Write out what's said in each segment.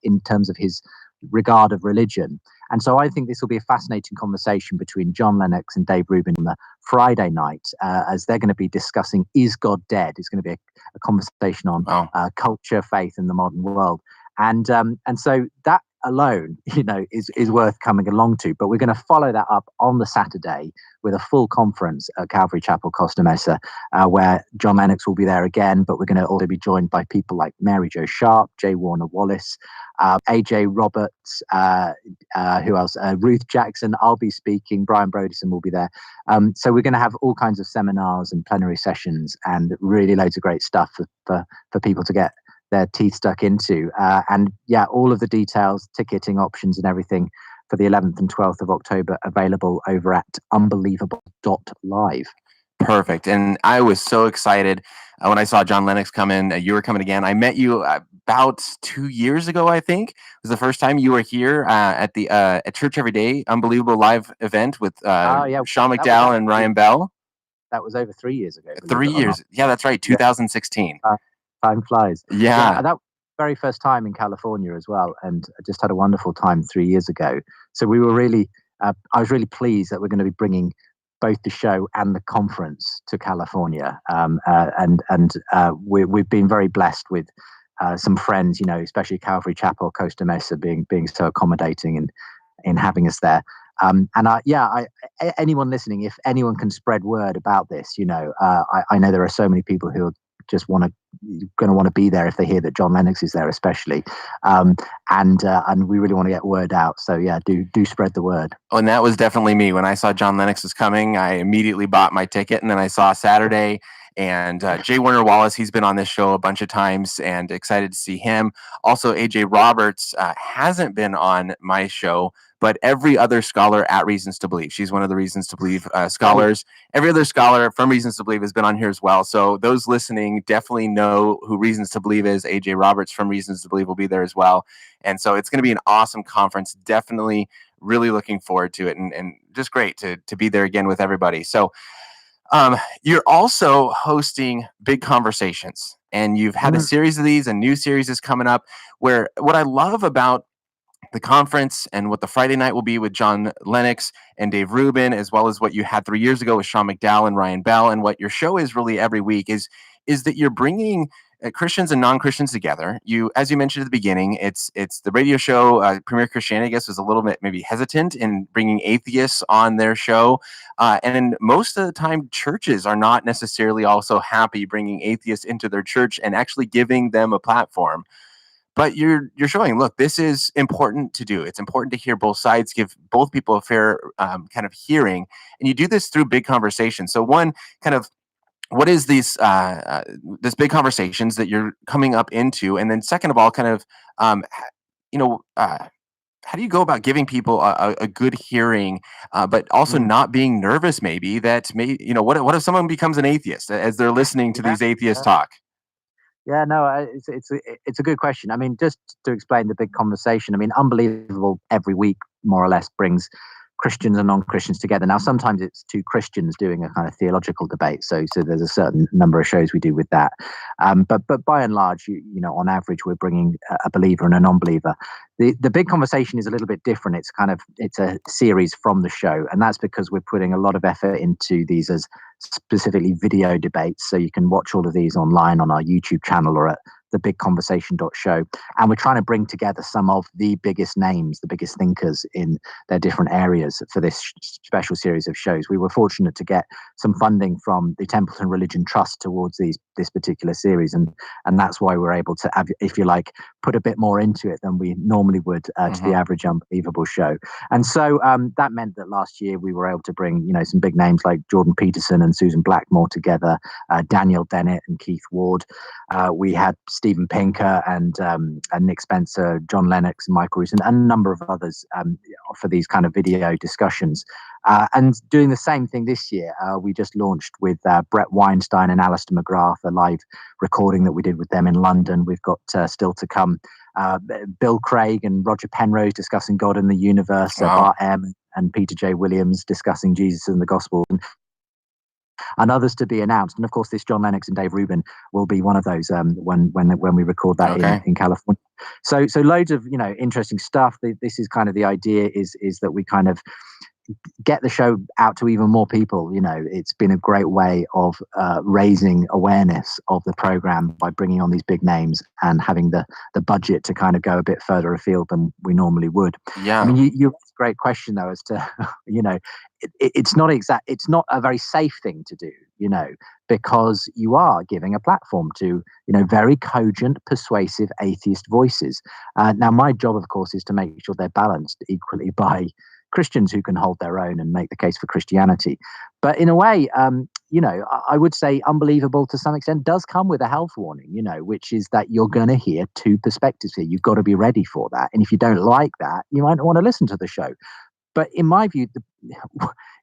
in terms of his regard of religion. And so I think this will be a fascinating conversation between John Lennox and Dave Rubin on the Friday night, as they're going to be discussing "Is God Dead?" It's going to be a conversation on culture, faith, and the modern world. And so that alone, is worth coming along to. But we're going to follow that up on the Saturday with a full conference at Calvary Chapel, Costa Mesa, where John Lennox will be there again. But we're going to also be joined by people like Mary Jo Sharp, J. Warner Wallace, AJ Roberts, who else? Ruth Jackson. I'll be speaking. Brian Brodesson will be there. So we're going to have all kinds of seminars and plenary sessions and really loads of great stuff for people to get their teeth stuck into. And all of the details, ticketing options and everything for the 11th and 12th of October available over at unbelievable.live. Perfect. And I was so excited when I saw John Lennox come in. You were coming again. I met you about 2 years ago, I think. It was the first time you were here at the at Church Every Day Unbelievable Live event with Sean McDowell and Ryan Bell. That was over 3 years ago. 3 years. Yeah, that's right. 2016. Time flies. Yeah. That very first time in California as well, and I just had a wonderful time 3 years ago. So we were really, I was really pleased that we're going to be bringing both the show and the conference to California, we've been very blessed with some friends, especially Calvary Chapel, Costa Mesa, being so accommodating in having us there. Anyone listening, if anyone can spread word about this, I know there are so many people who are just going to want to be there if they hear that John Lennox is there, especially, and we really want to get word out. So do spread the word. Oh, and that was definitely me. When I saw John Lennox was coming, I immediately bought my ticket, and then I saw Saturday. And J. Warner Wallace, he's been on this show a bunch of times, and excited to see him. Also, AJ Roberts hasn't been on my show, but every other scholar at Reasons to Believe. She's one of the Reasons to Believe scholars. Every other scholar from Reasons to Believe has been on here as well. So those listening definitely know who Reasons to Believe is. AJ Roberts from Reasons to Believe will be there as well. And so it's going to be an awesome conference. Definitely really looking forward to it, and just great to be there again with everybody. So you're also hosting Big Conversations, and you've had a series of these. A new series is coming up, where what I love about the conference and what the Friday night will be with John Lennox and Dave Rubin, as well as what you had 3 years ago with Sean McDowell and Ryan Bell, and what your show is really every week is that you're bringing Christians and non-Christians together. You, as you mentioned at the beginning, it's the radio show. Premier Christianity, I guess, was a little bit maybe hesitant in bringing atheists on their show, and most of the time, churches are not necessarily also happy bringing atheists into their church and actually giving them a platform. But you're showing, look, this is important to do. It's important to hear both sides, give both people a fair kind of hearing, and you do this through Big Conversations. So one, kind of, what is this Big Conversations that you're coming up into? And then second of all, kind of, how do you go about giving people a good hearing, but also not being nervous maybe that what if someone becomes an atheist as they're listening to these atheists talk? Yeah, no, it's a good question. I mean, just to explain the Big Conversation, I mean, Unbelievable every week more or less brings Christians and non-Christians together. Now, sometimes it's two Christians doing a kind of theological debate. So there's a certain number of shows we do with that. But by and large, on average, we're bringing a believer and a non-believer. The Big Conversation is a little bit different. It's a series from the show, and that's because we're putting a lot of effort into these as specifically video debates. So you can watch all of these online on our YouTube channel or at thebigconversation.show. And we're trying to bring together some of the biggest names, the biggest thinkers in their different areas for this special series of shows. We were fortunate to get some funding from the Templeton Religion Trust towards this particular series. And that's why we're able to, if you like, put a bit more into it than we normally would to the average Unbelievable show. And so that meant that last year we were able to bring, some big names like Jordan Peterson and Susan Blackmore together, Daniel Dennett and Keith Ward. We had Stephen Pinker and Nick Spencer, John Lennox, and Michael Roos, and a number of others for these kind of video discussions. And doing the same thing this year, we just launched with Brett Weinstein and Alistair McGrath, a live recording that we did with them in London. We've got still to come Bill Craig and Roger Penrose discussing God and the universe, Bart M. and Peter J. Williams discussing Jesus and the gospel. and others to be announced. And of course, this John Lennox and Dave Rubin will be one of those when we record that Okay. in California. So loads of interesting stuff. This is kind of the idea is that we kind of get the show out to even more people. It's been a great way of raising awareness of the program by bringing on these big names and having the budget to kind of go a bit further afield than we normally would. Yeah. I mean, you asked a great question though, as to it's not a very safe thing to do, because you are giving a platform to very cogent, persuasive atheist voices. Now, my job, of course, is to make sure they're balanced equally by Christians who can hold their own and make the case for Christianity. But in a way, I would say Unbelievable to some extent does come with a health warning, which is that you're going to hear two perspectives here. You've got to be ready for that. And if you don't like that, you might not want to listen to the show. But in my view,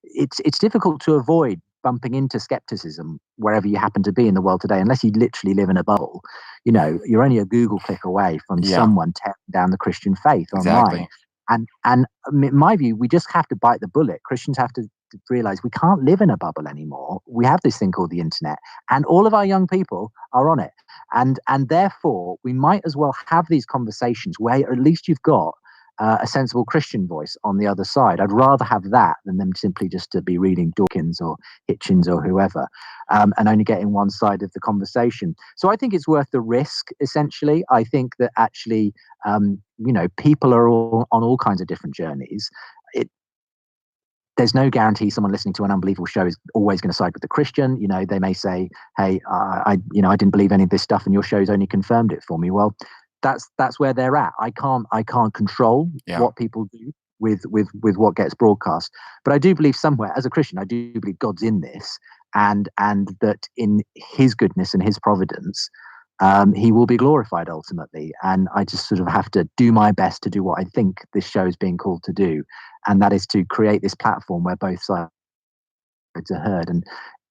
it's difficult to avoid bumping into skepticism wherever you happen to be in the world today, unless you literally live in a bubble. You're only a Google click away from someone tearing down the Christian faith online. And in my view, we just have to bite the bullet. Christians have to realize we can't live in a bubble anymore. We have this thing called the internet, and all of our young people are on it. And therefore, we might as well have these conversations where at least you've got a sensible Christian voice on the other side. I'd rather have that than them simply just to be reading Dawkins or Hitchens or whoever, and only getting one side of the conversation. So I think it's worth the risk, essentially. I think that actually, people are all on all kinds of different journeys. There's no guarantee someone listening to an Unbelievable show is always going to side with the Christian. They may say, hey, I didn't believe any of this stuff and your show's only confirmed it for me. Well, that's where they're at. I can't control what people do with what gets broadcast. But I do believe somewhere, as a Christian, I do believe God's in this, and that in his goodness and his providence, he will be glorified ultimately. And I just sort of have to do my best to do what I think this show is being called to do. And that is to create this platform where both sides are heard.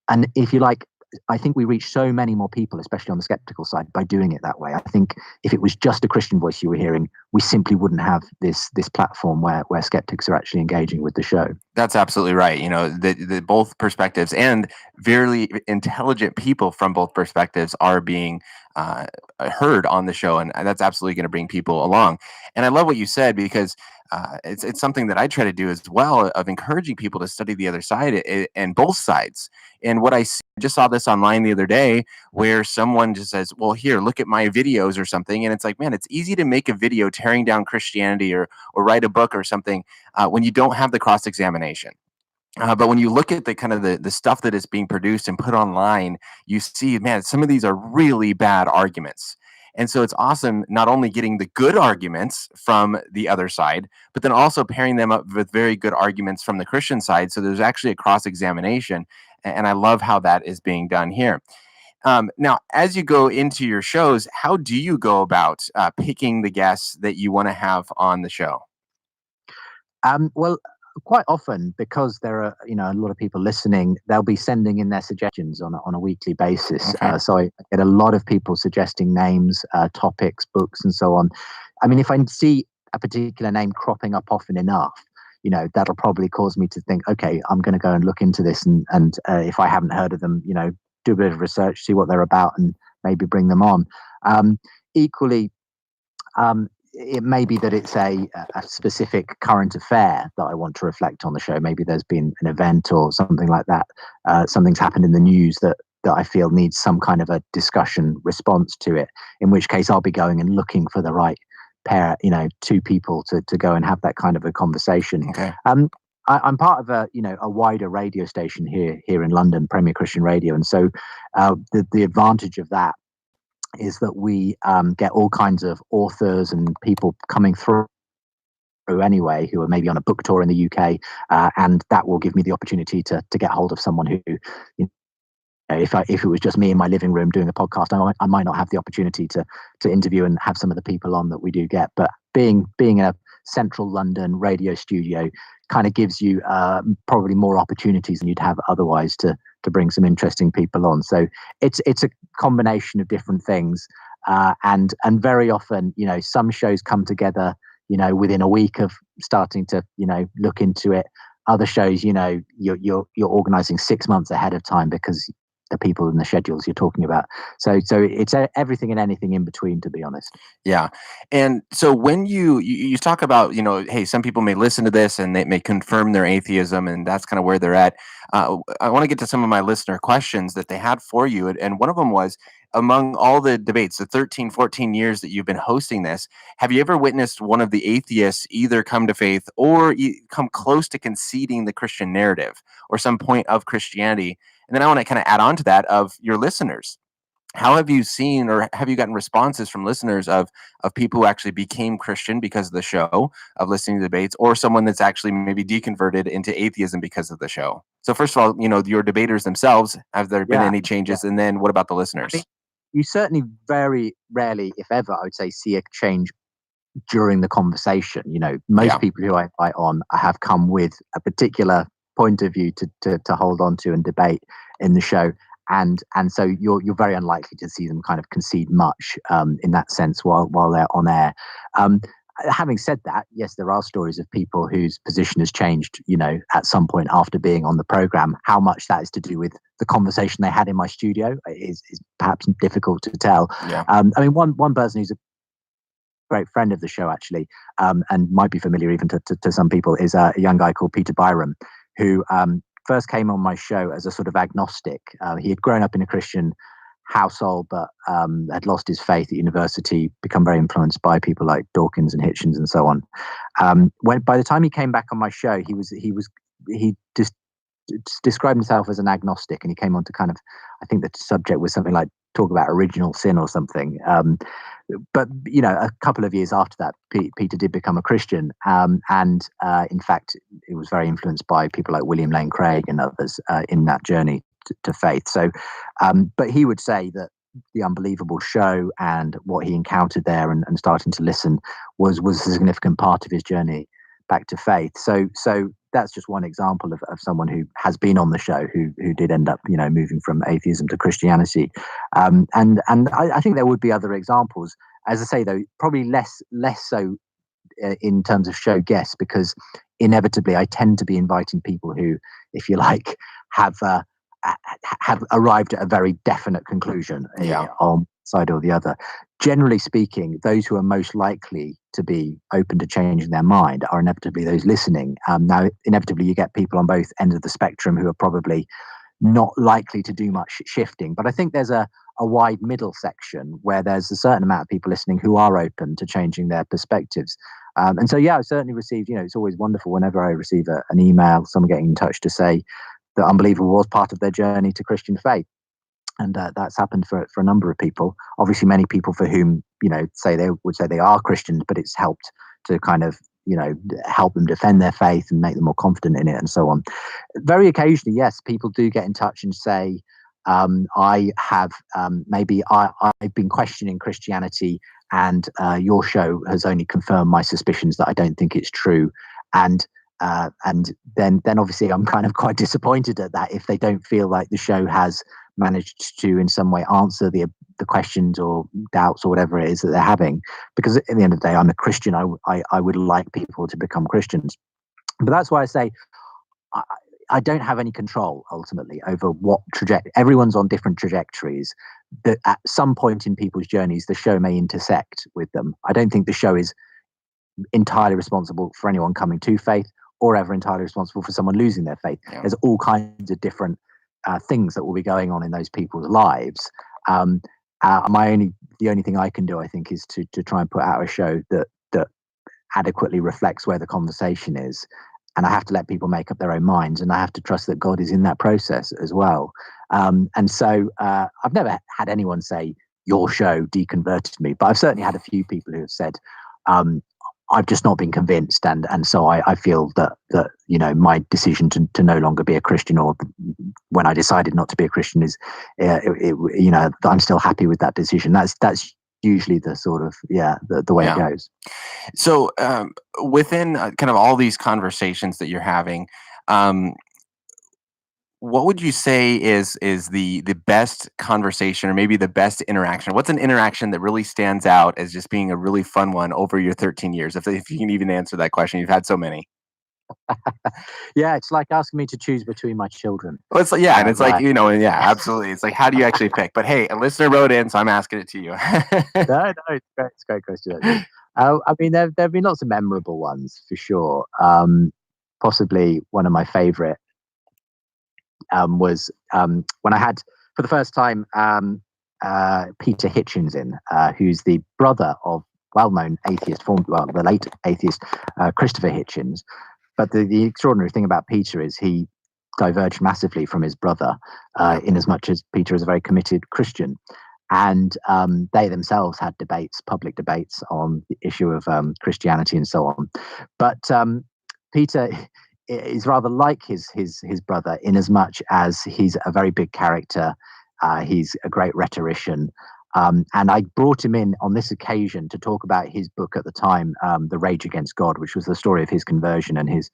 And if you like, I think we reach so many more people, especially on the skeptical side, by doing it that way. I think if it was just a Christian voice you were hearing, we simply wouldn't have this platform where skeptics are actually engaging with the show. That's absolutely right. The both perspectives and very intelligent people from both perspectives are being heard on the show, and that's absolutely going to bring people along. And I love what you said, because it's something that I try to do as well, of encouraging people to study the other side and both sides. And what I just saw this online the other day, where someone just says, well, here, look at my videos or something. And it's like, man, it's easy to make a video tearing down Christianity or write a book or something when you don't have the cross-examination. But when you look at the kind of the stuff that is being produced and put online, you see, man, some of these are really bad arguments. And so it's awesome not only getting the good arguments from the other side, but then also pairing them up with very good arguments from the Christian side. So there's actually a cross-examination. And I love how that is being done here. Now, as you go into your shows, how do you go about picking the guests that you want to have on the show? Well, quite often, because there are a lot of people listening, they'll be sending in their suggestions on a weekly basis. Okay. So I get a lot of people suggesting names, topics, books, and so on. I mean, if I see a particular name cropping up often enough, that'll probably cause me to think, okay, I'm going to go and look into this, and if I haven't heard of them, do a bit of research, see what they're about, and maybe bring them on. Equally, it may be that it's a specific current affair that I want to reflect on the show. Maybe there's been an event or something like that. Something's happened in the news that I feel needs some kind of a discussion response to it, in which case I'll be going and looking for the right pair, two people to go and have that kind of a conversation. Okay. I'm part of a wider radio station here in London, Premier Christian Radio. And so the advantage of that is that we get all kinds of authors and people coming through anyway, who are maybe on a book tour in the UK, and that will give me the opportunity to get hold of someone who, if it was just me in my living room doing a podcast, I might not have the opportunity to interview and have some of the people on that we do get. But being a central London radio studio kind of gives you probably more opportunities than you'd have otherwise to bring some interesting people on. So it's a combination of different things, and very often, some shows come together, within a week of starting to, look into it. other shows, you're organizing 6 months ahead of time because the people and the schedules you're talking about. So it's everything and anything in between, to be honest. Yeah. And so when you talk about, hey, some people may listen to this and they may confirm their atheism, and that's kind of where they're at. I want to get to some of my listener questions that they had for you. And one of them was, among all the debates, the 13, 14 years that you've been hosting this, have you ever witnessed one of the atheists either come to faith or come close to conceding the Christian narrative or some point of Christianity? And then I want to kind of add on to that of your listeners. How have you seen, or have you gotten responses from listeners of people who actually became Christian because of the show, of listening to debates, or someone that's actually maybe deconverted into atheism because of the show? So first of all, your debaters themselves, have there been any changes? And then what about the listeners? I mean, you certainly very rarely, if ever, I would say, see a change during the conversation. Most people who I invite on have come with a particular point of view to hold on to and debate in the show. And so you're very unlikely to see them kind of concede much in that sense while they're on air. Having said that, yes, there are stories of people whose position has changed, at some point after being on the program. How much that is to do with the conversation they had in my studio is perhaps difficult to tell. Yeah. I mean, one person who's a great friend of the show, actually, and might be familiar even to some people, is a young guy called Peter Byram, who first came on my show as a sort of agnostic. He had grown up in a Christian household, but had lost his faith at university, become very influenced by people like Dawkins and Hitchens and so on. By the time he came back on my show, he just described himself as an agnostic, and he came on to kind of, I think the subject was something like talk about original sin or something. But a couple of years after that, Peter did become a Christian, and in fact, it was very influenced by people like William Lane Craig and others in that journey to faith. So, but he would say that the Unbelievable show and what he encountered there and starting to listen was a significant part of his journey back to faith. So that's just one example of someone who has been on the show who did end up, moving from atheism to Christianity. And I think there would be other examples. As I say, though, probably less so in terms of show guests, because inevitably I tend to be inviting people who, if you like, have arrived at a very definite conclusion on side or the other. Generally speaking, those who are most likely to be open to changing their mind are inevitably those listening. Now, inevitably, you get people on both ends of the spectrum who are probably not likely to do much shifting. But I think there's a wide middle section where there's a certain amount of people listening who are open to changing their perspectives. And so, I've certainly received, it's always wonderful whenever I receive an email, someone getting in touch to say that Unbelievable was part of their journey to Christian faith. And that's happened for a number of people. Obviously, many people for whom, say they are Christians, but it's helped to kind of, help them defend their faith and make them more confident in it and so on. Very occasionally, yes, people do get in touch and say, I have maybe I've been questioning Christianity, and your show has only confirmed my suspicions that I don't think it's true. And then obviously I'm kind of quite disappointed at that if they don't feel like the show has managed to in some way answer the questions or doubts or whatever it is that they're having. Because at the end of the day, I'm a Christian. I would like people to become Christians. But that's why I say I don't have any control ultimately over what trajectory. Everyone's on different trajectories. That at some point in people's journeys, the show may intersect with them. I don't think the show is entirely responsible for anyone coming to faith or ever entirely responsible for someone losing their faith. Yeah. There's all kinds of different things that will be going on in those people's lives. The only thing I can do, I think, is to try and put out a show that adequately reflects where the conversation is. And I have to let people make up their own minds, and I have to trust that God is in that process as well. And so I've never had anyone say your show deconverted me, but I've certainly had a few people who have said, I've just not been convinced, and so I feel that my decision to no longer be a Christian, or when I decided not to be a Christian, is I'm still happy with that decision. That's usually the sort of the way it goes. So within kind of all these conversations that you're having, what would you say is the best conversation, or maybe the best interaction? What's an interaction that really stands out as just being a really fun one over your 13 years? If you can even answer that question, you've had so many. Yeah, it's like asking me to choose between my children. Well, it's like, yeah, and it's like, Right. yeah, absolutely. It's like, how do you actually pick? But hey, a listener wrote in, so I'm asking it to you. No, it's a great question, actually. I mean, there have been lots of memorable ones for sure. Possibly one of my favorite was when I had, for the first time, Peter Hitchens in, who's the brother of well-known atheist, the late atheist Christopher Hitchens. But the extraordinary thing about Peter is he diverged massively from his brother, in as much as Peter is a very committed Christian. And they themselves had debates, public debates on the issue of Christianity and so on. But Peter is rather like his brother in as much as he's a very big character. He's a great rhetorician. And I brought him in on this occasion to talk about his book at the time, The Rage Against God, which was the story of his conversion and his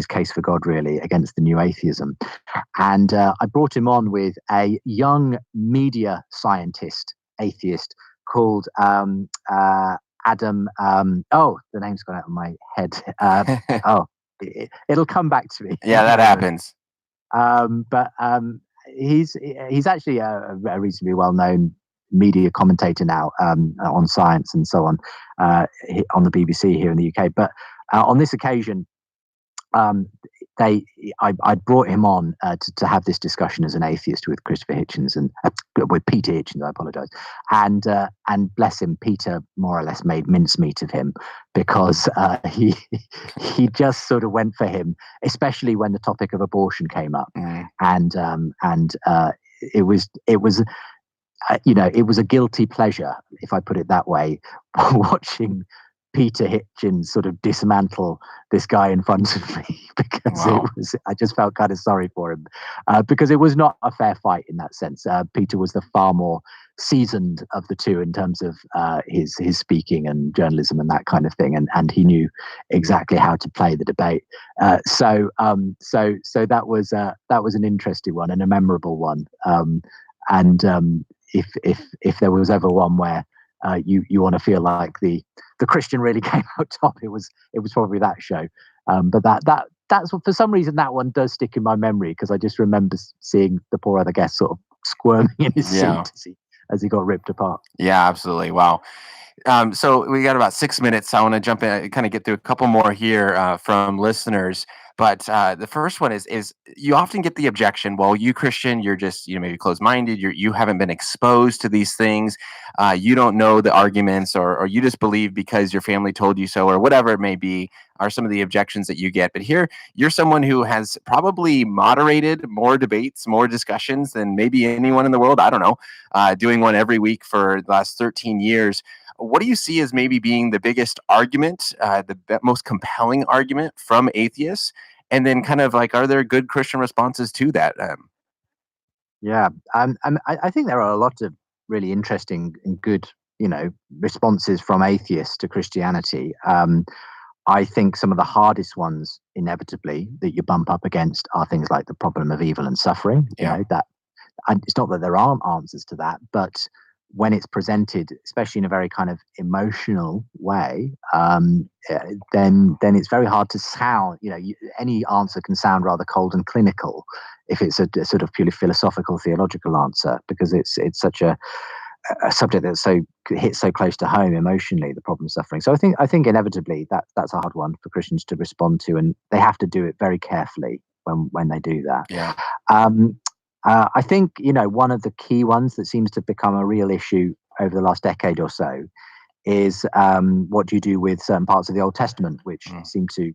case for God, really, against the new atheism. And I brought him on with a young media scientist, atheist, called Adam. The name's gone out of my head. It'll come back to me. Yeah, that happens. But he's actually a reasonably well-known media commentator now, on science and so on, on the BBC here in the UK. But on this occasion, I brought him on to have this discussion as an atheist with Christopher Hitchens and with Peter Hitchens. I apologise, and bless him, Peter more or less made mincemeat of him because he just sort of went for him, especially when the topic of abortion came up, and it was. It was a guilty pleasure, if I put it that way, watching Peter Hitchens sort of dismantle this guy in front of me because I just felt kind of sorry for him because it was not a fair fight in that sense. Peter was the far more seasoned of the two in terms of his speaking and journalism and that kind of thing, and he knew exactly how to play the debate. So that was an interesting one and a memorable one. If there was ever one where you want to feel like the Christian really came out top, it was probably that show. But that's for some reason that one does stick in my memory because I just remember seeing the poor other guest sort of squirming in his seat as he got ripped apart. Yeah, absolutely. Wow. So we got about 6 minutes. I want to jump in, kind of get through a couple more here from listeners. But the first one is you often get the objection, well, you Christian, you're just, maybe closed-minded. You haven't been exposed to these things. You don't know the arguments or you just believe because your family told you so or whatever it may be are some of the objections that you get. But here, you're someone who has probably moderated more debates, more discussions than maybe anyone in the world. I don't know, doing one every week for the last 13 years. What do you see as maybe being the biggest argument, the most compelling argument from atheists? And then kind of like, are there good Christian responses to that? I think there are a lot of really interesting and good, responses from atheists to Christianity. I think some of the hardest ones, inevitably, that you bump up against are things like the problem of evil and suffering. It's not that there aren't answers to that, but when it's presented, especially in a very kind of emotional way, then it's very hard to sound. Any answer can sound rather cold and clinical if it's a sort of purely philosophical, theological answer, because it's such a subject that hits so close to home emotionally, the problem of suffering. So I think inevitably that's a hard one for Christians to respond to, and they have to do it very carefully when they do that. Yeah. I think, one of the key ones that seems to become a real issue over the last decade or so is what do you do with certain parts of the Old Testament, which seem to,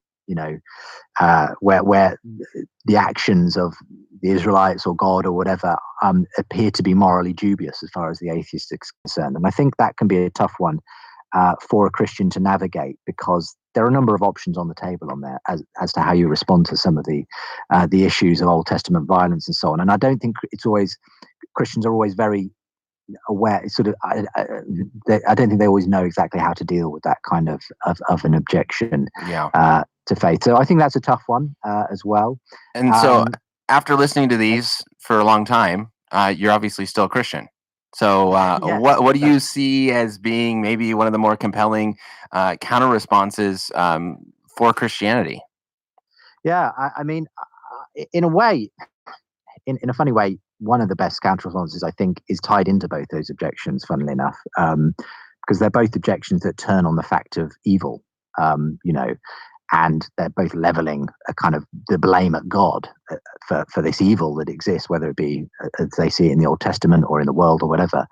where the actions of the Israelites or God or whatever appear to be morally dubious as far as the atheist is concerned. And I think that can be a tough one for a Christian to navigate because there are a number of options on the table on there as to how you respond to some of the issues of Old Testament violence and so on. And I don't think Christians are always very aware. I don't think they always know exactly how to deal with that kind of an objection to faith. So I think that's a tough one as well. And so after listening to these for a long time, you're obviously still a Christian. So what do you see as being maybe one of the more compelling counter responses for Christianity? Yeah, I mean, in a way, in a funny way, one of the best counter responses I think is tied into both those objections. Funnily enough, because they're both objections that turn on the fact of evil. You know, and they're both leveling a kind of the blame at God for this evil that exists, whether it be as they see it in the Old Testament or in the world or whatever.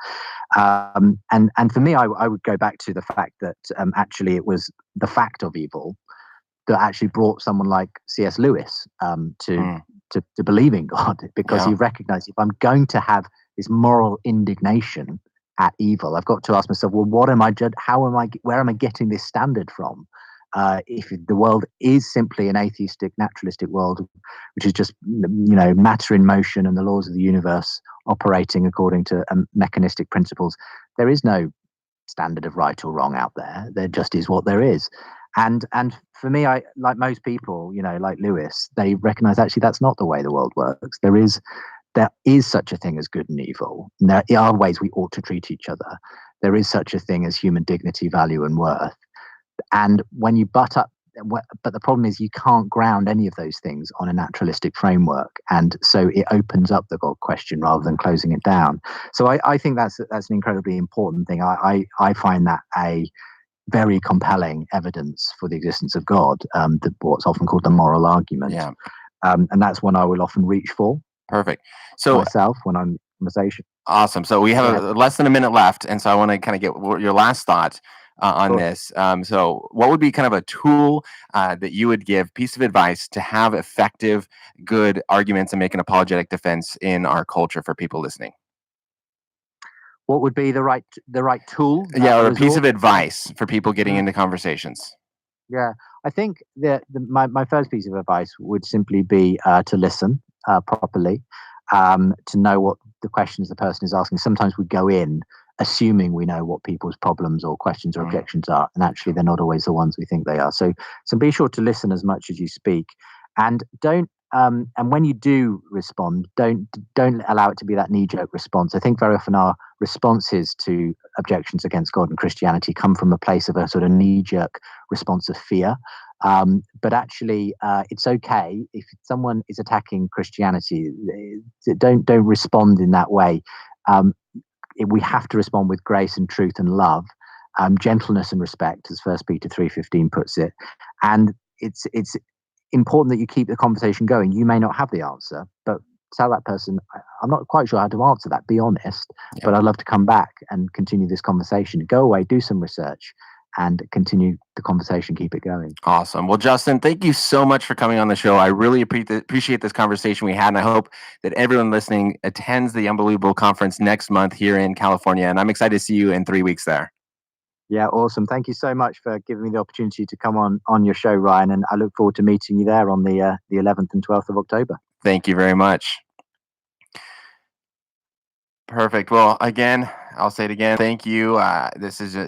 And for me, I would go back to the fact that actually it was the fact of evil that actually brought someone like C.S. Lewis to believe in God, because he recognized, if I'm going to have this moral indignation at evil, I've got to ask myself, well, what am I? Where am I getting this standard from? If the world is simply an atheistic, naturalistic world, which is just matter in motion and the laws of the universe operating according to mechanistic principles, there is no standard of right or wrong out there. There just is what there is. And for me, I, like most people, like Lewis, they recognize actually that's not the way the world works. There is such a thing as good and evil. And there are ways we ought to treat each other. There is such a thing as human dignity, value, and worth. And when you but the problem is you can't ground any of those things on a naturalistic framework, and so it opens up the God question rather than closing it down. So I think that's an incredibly important thing. I find that a very compelling evidence for the existence of God, what's often called the moral argument. Yeah. And that's one I will often reach for. Perfect. So myself when I'm in conversation. Awesome. So we have less than a minute left, and so I want to kind of get your last thought on this. So what would be kind of a tool that you would give, piece of advice to have effective, good arguments and make an apologetic defense in our culture for people listening? What would be the right tool? Or a piece of advice for people getting into conversations. Yeah, I think my first piece of advice would simply be to listen properly, to know what the questions the person is asking. Sometimes we go in assuming we know what people's problems or questions or objections are, and actually they're not always the ones we think they are. So be sure to listen as much as you speak, and don't. And when you do respond, don't allow it to be that knee-jerk response. I think very often our responses to objections against God and Christianity come from a place of a sort of knee-jerk response of fear. But actually, it's okay if someone is attacking Christianity. Don't respond in that way. We have to respond with grace and truth and love, gentleness and respect, as 1 Peter 3:15 puts it. And it's important that you keep the conversation going. You may not have the answer, but tell that person, I'm not quite sure how to answer that. Be honest, but I'd love to come back and continue this conversation. Go away, do some research, and continue the conversation. Keep it going. Awesome. Well, Justin, thank you so much for coming on the show. I really appreciate this conversation we had, and I hope that everyone listening attends the Unbelievable Conference next month here in California, and I'm excited to see you in 3 weeks there. Yeah, awesome. Thank you so much for giving me the opportunity to come on your show, Ryan, and I look forward to meeting you there on the 11th and 12th of October. Thank you very much. Perfect. Well, again, I'll say it again. Thank you. This is